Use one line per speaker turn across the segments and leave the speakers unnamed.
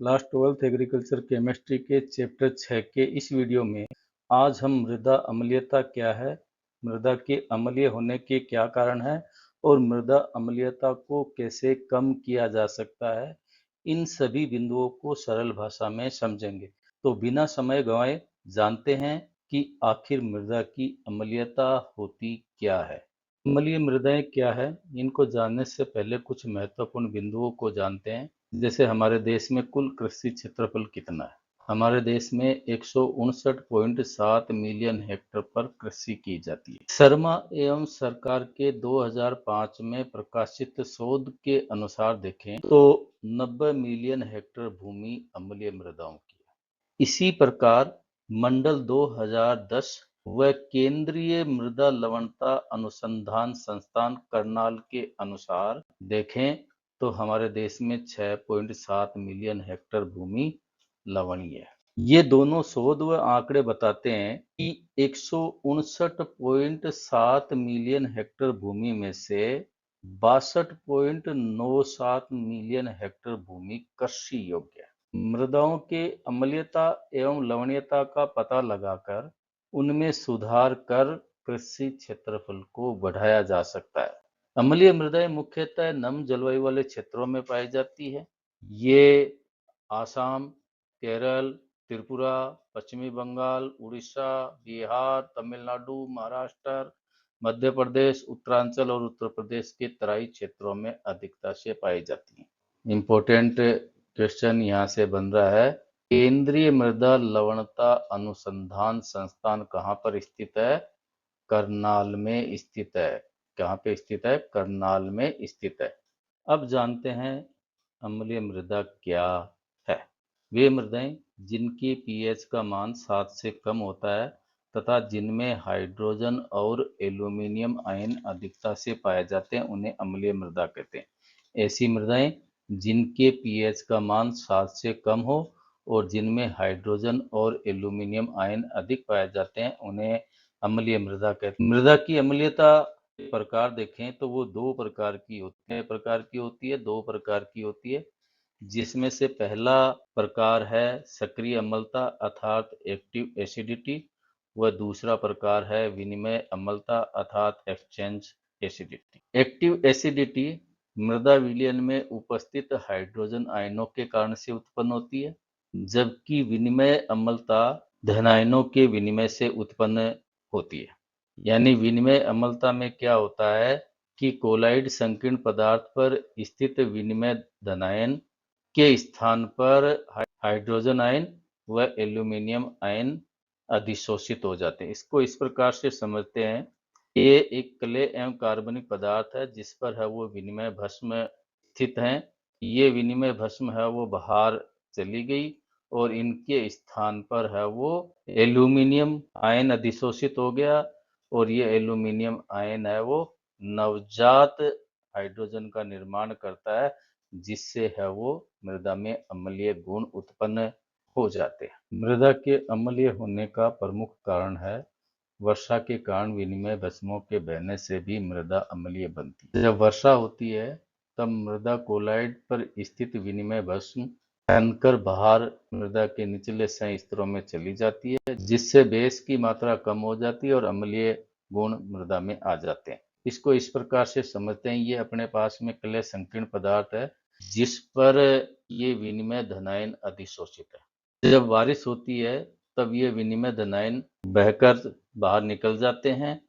Class 12th agriculture chemistry के chapter 6 के इस वीडियो में आज हम मृदा अम्लीयता क्या है, मृदा के अम्लीय होने के क्या कारण है और मृदा अम्लीयता को कैसे कम किया जा सकता है, इन सभी बिंदुओं को सरल भाषा में समझेंगे। तो बिना समय गंवाए जानते हैं कि आखिर मृदा की अम्लीयता होती क्या है। अम्लीय मृदाएं क्या है, इनको जानने से पहले कुछ महत्वपूर्ण बिंदुओं को जानते हैं। जैसे हमारे देश में कुल कृषि क्षेत्रफल कितना है। हमारे देश में 159.7 मिलियन हेक्टेयर पर कृषि की जाती है। शर्मा एवं सरकार के 2005 में प्रकाशित शोध के अनुसार देखें तो 90 मिलियन हेक्टेयर भूमि अम्लीय मृदाओं की है। इसी प्रकार मंडल 2010 व केंद्रीय मृदा लवणता अनुसंधान संस्थान करनाल के अनुसार देखें तो हमारे देश में 6.7 मिलियन हेक्टेयर भूमि लवणीय है। ये दोनों शोध व आंकड़े बताते हैं कि 159.7 मिलियन हेक्टेयर भूमि में से 62.97 मिलियन हेक्टेयर भूमि कृषि योग्य है। मृदाओं के अम्लीयता एवं लवणीयता का पता लगाकर उनमें सुधार कर कृषि क्षेत्रफल को बढ़ाया जा सकता है। अम्लीय मृदाएं मुख्यतः नम जलवायु वाले क्षेत्रों में पाई जाती है। ये आसाम, केरल, त्रिपुरा, पश्चिमी बंगाल, उड़ीसा, बिहार, तमिलनाडु, महाराष्ट्र, मध्य प्रदेश, उत्तरांचल और उत्तर प्रदेश के तराई क्षेत्रों में अधिकता से पाई जाती है। इम्पोर्टेंट क्वेश्चन यहाँ से बन रहा है, केंद्रीय मृदा लवणता अनुसंधान संस्थान कहाँ पर स्थित है? करनाल में स्थित है। कहाँ पे स्थित है? करनाल में स्थित है। अब जानते हैं अम्लीय मृदा क्या है। वे मृदाएं जिनकी पीएच का मान 7 से कम होता है तथा जिनमें हाइड्रोजन और एल्यूमिनियम आयन अधिकता से पाए जाते हैं उन्हें अम्लीय मृदा कहते हैं। ऐसी मृदाएं जिनके पीएच का मान 7 से कम हो और जिनमें हाइड्रोजन और एल्यूमिनियम आयन अधिक पाए जाते हैं उन्हें अम्लीय मृदा कहते हैं। मृदा की अम्लीयता प्रकार देखें तो वो दो प्रकार की होती है, जिसमें से पहला प्रकार है सक्रिय अम्लता अर्थात एक्टिव एसिडिटी व दूसरा प्रकार है विनिमय अम्लता अर्थात एक्सचेंज एसिडिटी। एक्टिव एसिडिटी मृदा विलयन में उपस्थित हाइड्रोजन आयनों के कारण से उत्पन्न होती है, जबकि विनिमय अम्लता धन आयनों के विनिमय से उत्पन्न होती है। यानी विनिमय अम्लता में क्या होता है कि कोलाइड संकीर्ण पदार्थ पर स्थित विनिमय धनायन के स्थान पर हाइड्रोजन आयन व एल्यूमिनियम आयन अधिशोषित हो जाते हैं। इसको इस प्रकार से समझते हैं, ये एक क्ले एवं कार्बनिक पदार्थ है जिस पर है वो विनिमय भस्म स्थित है। ये विनिमय भस्म है वो बाहर चली गई और इनके स्थान पर है वो एल्यूमिनियम आयन अधिशोषित हो गया और ये एल्यूमिनियम आयन है वो नवजात हाइड्रोजन का निर्माण करता है, जिससे है वो मृदा में अम्लीय गुण उत्पन्न हो जाते हैं। मृदा के अम्लीय होने का प्रमुख कारण है वर्षा के कारण विनिमय भस्मों के बहने से भी मृदा अम्लीय बनती है। जब वर्षा होती है तब मृदा कोलाइड पर स्थित विनिमय भस्म बहकर बाहर मृदा के निचले स्तरों में चली जाती है, जिससे बेस की मात्रा कम हो जाती है और अम्लीय गुण मृदा में आ जाते हैं। इसको इस प्रकार से समझते हैं, ये अपने पास में क्ले संकीर्ण पदार्थ है जिस पर ये विनिमय धनायन अधिशोषित है। जब बारिश होती है तब ये विनिमय धनायन बहकर बाहर निकल जाते हैं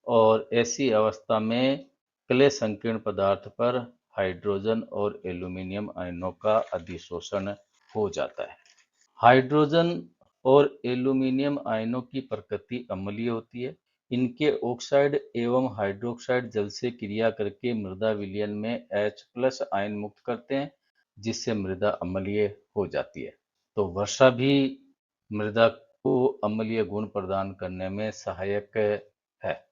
और ऐसी अवस्था में क्ले संकीर्ण पदार्थ पर हाइड्रोजन और एल्यूमिनियम आयनों का अधिशोषण हो जाता है। हाइड्रोजन और एल्यूमिनियम आयनों की प्रकृति अम्लीय होती है। इनके ऑक्साइड एवं हाइड्रोक्साइड जल से क्रिया करके मृदा विलयन में H+ आयन मुक्त करते हैं, जिससे मृदा अम्लीय हो जाती है। तो वर्षा भी मृदा को अम्लीय गुण प्रदान करने में सहायक है।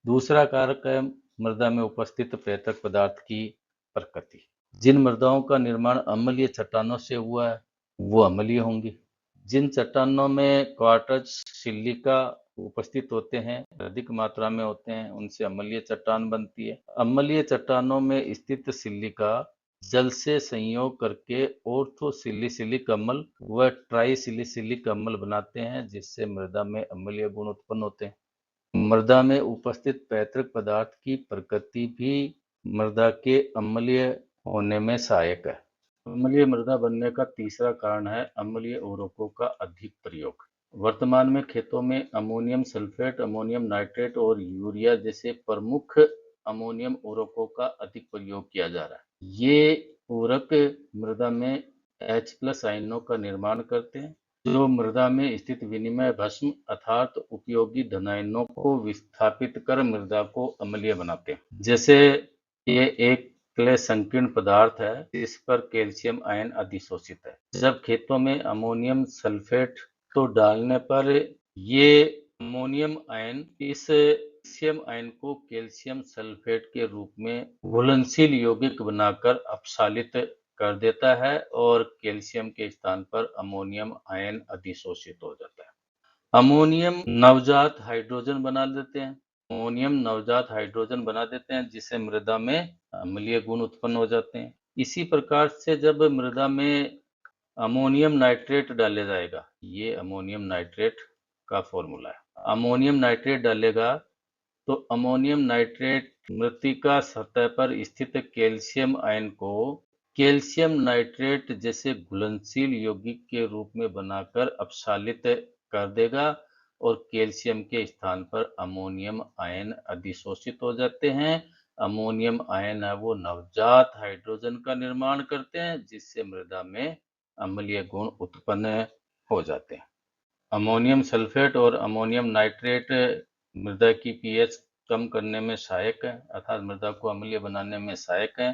दूसरा कारक है मृदा में उपस्थित प्रेरक पदार्थ की प्रकृति। जिन मृदाओं का निर्माण अम्लीय चट्टानों से हुआ है वो अम्लीय होंगी। जिन चट्टानों में क्वार्ट्ज सिलिका उपस्थित होते हैं, अधिक मात्रा में होते हैं, उनसे अम्लीय चट्टान बनती है। अम्लीय चट्टानों में स्थित सिलिका जल से संयोग करके ऑर्थोसिलिसिलिक अम्ल व ट्राइसिलिसिलिक अम्ल बनाते हैं, जिससे मृदा में अम्लीय गुण उत्पन्न होते हैं। मृदा में उपस्थित पैतृक पदार्थ की प्रकृति भी मृदा के अम्लीय होने में सहायक है। अम्लीय मृदा बनने का तीसरा कारण है अम्लीय उर्वरकों का अधिक प्रयोग। वर्तमान में खेतों में अमोनियम सल्फेट, अमोनियम नाइट्रेट और यूरिया जैसे प्रमुख अमोनियम उर्वरकों का अधिक प्रयोग किया जा रहा है। ये उर्वरक मृदा में H+ आयनों का निर्माण करते हैं, जो मृदा में स्थित विनिमय भस्म अर्थात उपयोगी धनायनों को विस्थापित कर मृदा को अम्लीय बनाते हैं। जैसे ये एक क्ले संकीर्ण पदार्थ है, इस पर कैल्शियम आयन अधिशोषित है। जब खेतों में अमोनियम सल्फेट तो डालने पर ये अमोनियम आयन इस कैल्शियम आयन को कैल्शियम सल्फेट के रूप में घुलनशील यौगिक बनाकर अपसालित कर देता है और कैल्शियम के स्थान पर अमोनियम आयन अधिशोषित हो जाता है। अमोनियम नवजात हाइड्रोजन बना देते हैं। अमोनियम नवजात हाइड्रोजन बना देते हैं, जिससे मृदा में अम्लीय गुण उत्पन्न हो जाते हैं। इसी प्रकार से जब मृदा में अमोनियम नाइट्रेट डाला जाएगा, ये अमोनियम नाइट्रेट का फॉर्मूला है। अमोनियम नाइट्रेट डालेगा तो अमोनियम नाइट्रेट मृत्तिका सतह पर स्थित कैल्शियम आयन को कैल्शियम नाइट्रेट जैसे घुलनशील यौगिक के रूप में बनाकर अपसालित कर देगा और कैल्शियम के स्थान पर अमोनियम आयन अधिशोषित हो जाते हैं। अमोनियम आयन है वो नवजात हाइड्रोजन का निर्माण करते हैं, जिससे मृदा में अम्लीय गुण उत्पन्न हो जाते हैं। अमोनियम सल्फेट और अमोनियम नाइट्रेट मृदा की पीएच कम करने में सहायक है, अर्थात मृदा को अम्लीय बनाने में सहायक है,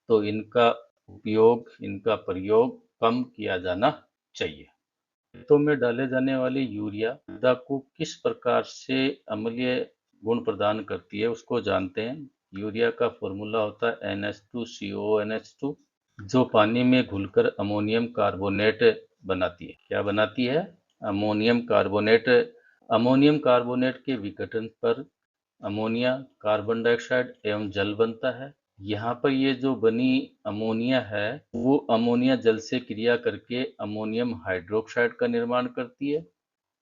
तो इनका प्रयोग कम किया जाना चाहिए। खेतों में डाले जाने वाली यूरिया मृदा को किस प्रकार से अम्लीय गुण प्रदान करती है, उसको जानते हैं। यूरिया का फॉर्मूला होता है NH2CONH2, जो पानी में घुलकर अमोनियम कार्बोनेट बनाती है। क्या बनाती है? Ammonium carbonate. अमोनियम कार्बोनेट के विघटन पर अमोनिया, कार्बन डाइऑक्साइड एवं जल बनता है। यहाँ पर ये जो बनी अमोनिया है, वो अमोनिया जल से क्रिया करके अमोनियम हाइड्रोक्साइड का निर्माण करती है।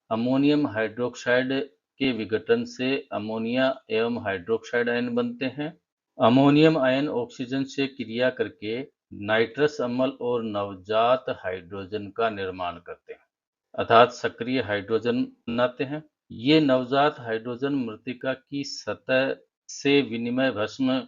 अमोनियम हाइड्रोक्साइड के विघटन से अमोनिया एवं हाइड्रोक्साइड आयन बनते हैं। अमोनियम आयन ऑक्सीजन से क्रिया करके नाइट्रस अम्ल और नवजात हाइड्रोजन का निर्माण करते हैं, अर्थात सक्रिय हाइड्रोजन बनाते हैं। ये नवजात हाइड्रोजन मृत्तिका की सतह से विनिमय भस्म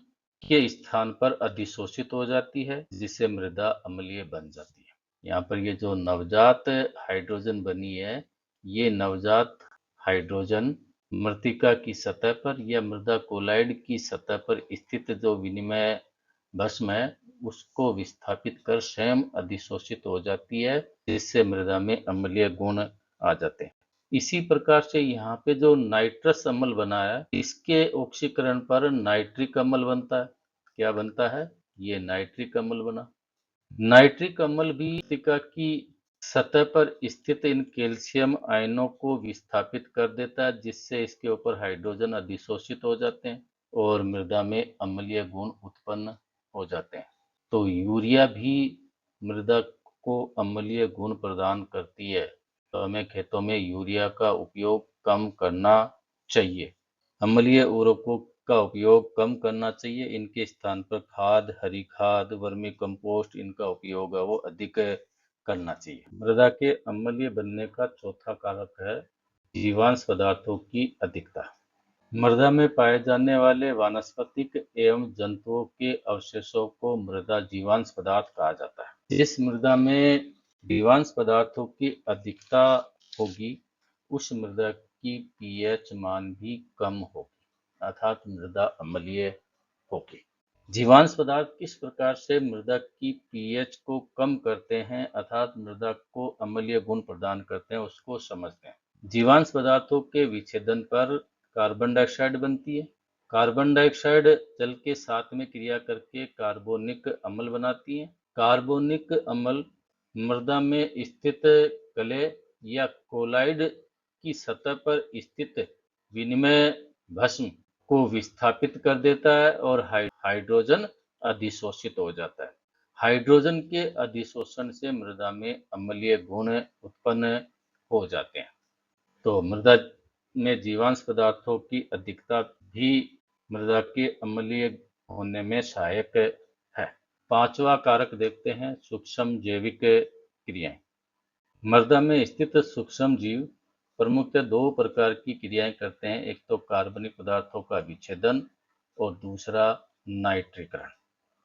के स्थान पर अधिशोषित हो जाती है, जिससे मृदा अम्लीय बन जाती है। यहाँ पर ये जो नवजात हाइड्रोजन बनी है, ये नवजात हाइड्रोजन मृत्तिका की सतह पर या मृदा कोलाइड की सतह पर स्थित जो विनिमय भस्म है, उसको विस्थापित कर स्वयं अधिशोषित हो जाती है, जिससे मृदा में अम्लीय गुण आ जाते हैं। इसी प्रकार से यहाँ पे जो नाइट्रस अम्ल बना है, इसके ऑक्सीकरण पर नाइट्रिक अम्ल बनता है। क्या बनता है? ये नाइट्रिक अम्ल बना। नाइट्रिक अम्ल भी मृत्तिका की सतह पर स्थित इन कैल्शियम आयनों को विस्थापित कर देता है, जिससे इसके ऊपर हाइड्रोजन अधिशोषित हो जाते हैं और मृदा में अम्लीय गुण उत्पन्न हो जाते हैं। तो यूरिया भी मृदा को अम्लीय गुण प्रदान करती है, तो हमें खेतों में यूरिया का उपयोग कम करना चाहिए। अम्लीय उर्वरकों का उपयोग कम करना चाहिए। इनके स्थान पर खाद, हरी खाद, वर्मी कंपोस्ट, इनका उपयोग है वो अधिक करना चाहिए। मृदा के अम्लीय बनने का चौथा कारक है जीवांश पदार्थों की अधिकता। मृदा में पाए जाने वाले वानस्पतिक एवं जंतुओं के अवशेषों को मृदा जीवांश पदार्थ कहा जाता है। जिस मृदा में जीवांश पदार्थों की अधिकता होगी, उस मृदा की पीएच मान भी कम होगी, अर्थात मृदा अम्लीय होगी। जीवांश पदार्थ किस प्रकार से मृदा की पीएच को कम करते हैं, अर्थात मृदा को अम्लीय गुण प्रदान करते हैं, उसको समझते हैं। जीवांश पदार्थों के विच्छेदन पर कार्बन डाइऑक्साइड बनती है। कार्बन डाइऑक्साइड जल के साथ में क्रिया करके कार्बोनिक अम्ल बनाती है। कार्बोनिक अम्ल मृदा में स्थित क्ले या कोलाइड की सतह पर स्थित विनिमय भस्म को विस्थापित कर देता है और हाइड्रोजन अधिशोषित हो जाता है। हाइड्रोजन के अधिशोषण से मृदा में अम्लीय गुण उत्पन्न हो जाते हैं। तो मृदा में जीवांश पदार्थों की अधिकता भी मृदा के अम्लीय होने में सहायक है। पांचवा कारक देखते हैं, सूक्ष्म जैविक क्रियाएं। मृदा में स्थित सूक्ष्म जीव प्रमुखतः दो प्रकार की क्रियाएं करते हैं, एक तो कार्बनिक पदार्थों का विच्छेदन और दूसरा नाइट्रीकरण।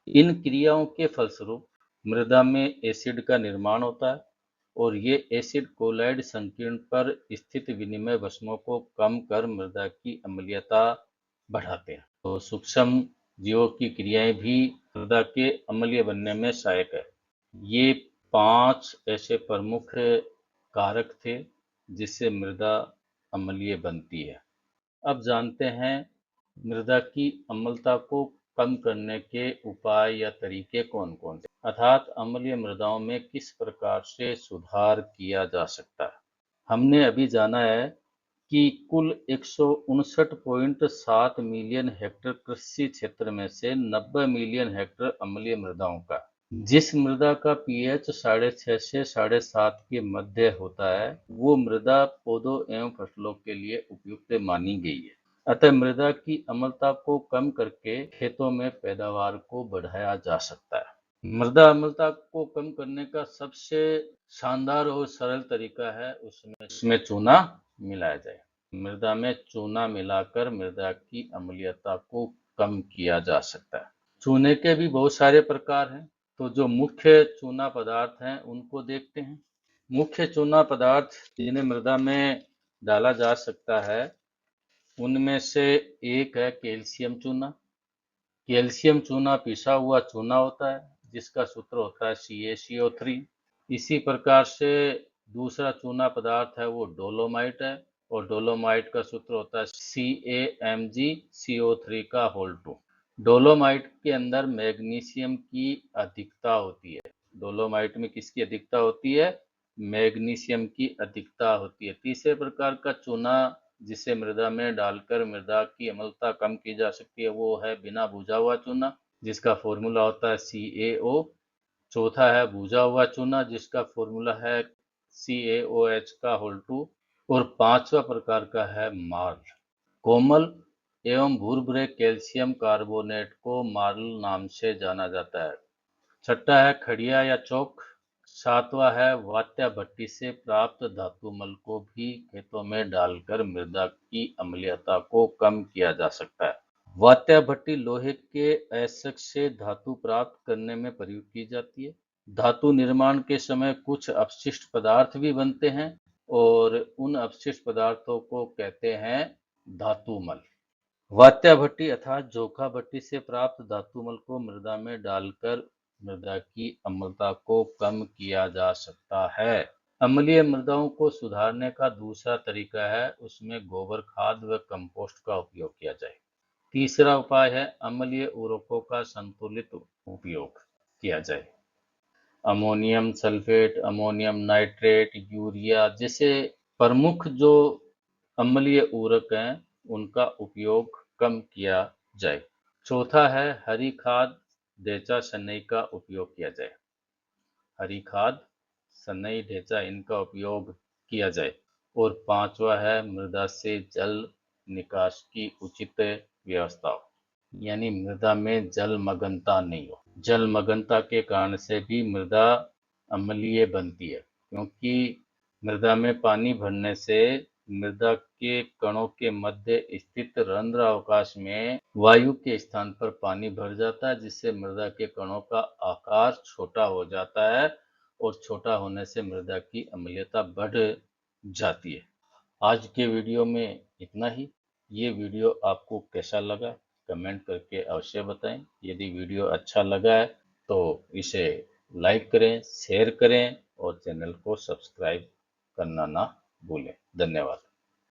इन क्रियाओं के फलस्वरूप मृदा में एसिड का निर्माण होता है और ये एसिड कोलाइड संकीर्ण पर स्थित विनिमय वस्तुओं को कम कर मृदा की अम्लीयता बढ़ाते हैं। तो सूक्ष्म जीवों की क्रियाएं भी मृदा के अम्लीय बनने में सहायक है। ये 5 ऐसे प्रमुख कारक थे जिससे मृदा अम्लीय बनती है। अब जानते हैं मृदा की अम्लता को कम करने के उपाय या तरीके कौन कौन से, अर्थात अम्लीय मृदाओं में किस प्रकार से सुधार किया जा सकता है। हमने अभी जाना है कि कुल 159.7 मिलियन हेक्टेयर कृषि क्षेत्र में से 90 मिलियन हेक्टेयर अम्लीय मृदाओं का, जिस मृदा का पीएच 6.5 से 7.5 के मध्य होता है, वो मृदा पौधों एवं फसलों के लिए उपयुक्त मानी गई है। अतः मृदा की अम्लता को कम करके खेतों में पैदावार को बढ़ाया जा सकता है। मृदा अम्लता को कम करने का सबसे शानदार और सरल तरीका है उसमें चूना मिलाया जाए। मृदा में चूना मिलाकर मृदा की अम्लीयता को कम किया जा सकता है। चूने के भी बहुत सारे प्रकार हैं, तो जो मुख्य चूना पदार्थ हैं उनको देखते हैं। मुख्य चूना पदार्थ जिन्हें मृदा में डाला जा सकता है उनमें से एक है कैल्शियम चूना। कैल्शियम चूना पिसा हुआ चूना होता है जिसका सूत्र होता है CaCO3। इसी प्रकार से दूसरा चूना पदार्थ है वो डोलोमाइट है और डोलोमाइट का सूत्र होता है CaMgCO3 का होल 2। डोलोमाइट के अंदर मैग्नीशियम की अधिकता होती है। डोलोमाइट में किसकी अधिकता होती है? मैग्नीशियम की अधिकता होती है। तीसरे प्रकार का चूना जिसे मृदा में डालकर मृदा की अम्लता कम की जा सकती है वो है बिना भुजा हुआ चूना, जिसका फॉर्मूला होता है CaO। चौथा है भुजा हुआ चूना जिसका फॉर्मूला है CaOH का होल 2। और पांचवा प्रकार का है मार्ल। कोमल एवं भूरभूरे कैल्शियम कार्बोनेट को मार्ल नाम से जाना जाता है। छठा है खड़िया या चौक। सातवां है वात्या भट्टी से प्राप्त धातुमल को भी खेतों में डालकर मृदा की अम्लीयता को कम किया जा सकता है। वात्या भट्टी लोहे के अयस्क से धातु प्राप्त करने में प्रयोग की जाती है। धातु निर्माण के समय कुछ अपशिष्ट पदार्थ भी बनते हैं और उन अपशिष्ट पदार्थों को कहते हैं धातुमल। वात्या भट्टी अर्थात जोखा भट्टी से प्राप्त धातुमल को मृदा में डालकर मृदा की अम्लता को कम किया जा सकता है। अम्लीय मृदाओं को सुधारने का दूसरा तरीका है उसमें गोबर खाद व कंपोस्ट का उपयोग किया जाए। तीसरा उपाय है अम्लीय उर्वरकों का संतुलित उपयोग किया जाए। Ammonium sulphate, ammonium nitrate, urea जैसे प्रमुख जो अम्लीय उर्वरक हैं उनका उपयोग कम किया जाए। चौथा है हरी खाद, ढेंचा, सनई का उपयोग किया जाए। हरी खाद, सनई, ढेंचा इनका उपयोग किया जाए। और पांचवा है मृदा से जल निकास की उचित व्यवस्था हो, यानी मृदा में जलमग्नता नहीं हो। जलमग्नता के कारण से भी मृदा अम्लीय बनती है, क्योंकि मृदा में पानी भरने से मृदा के कणों के मध्य स्थित रंध्र अवकाश में वायु के स्थान पर पानी भर जाता है, जिससे मृदा के कणों का आकार छोटा हो जाता है और छोटा होने से मृदा की अम्लीयता बढ़ जाती है। आज के वीडियो में इतना ही। ये वीडियो आपको कैसा लगा कमेंट करके अवश्य बताएं। यदि वीडियो अच्छा लगा है तो इसे लाइक करें, शेयर करें और चैनल को सब्सक्राइब करना ना भूलें। धन्यवाद।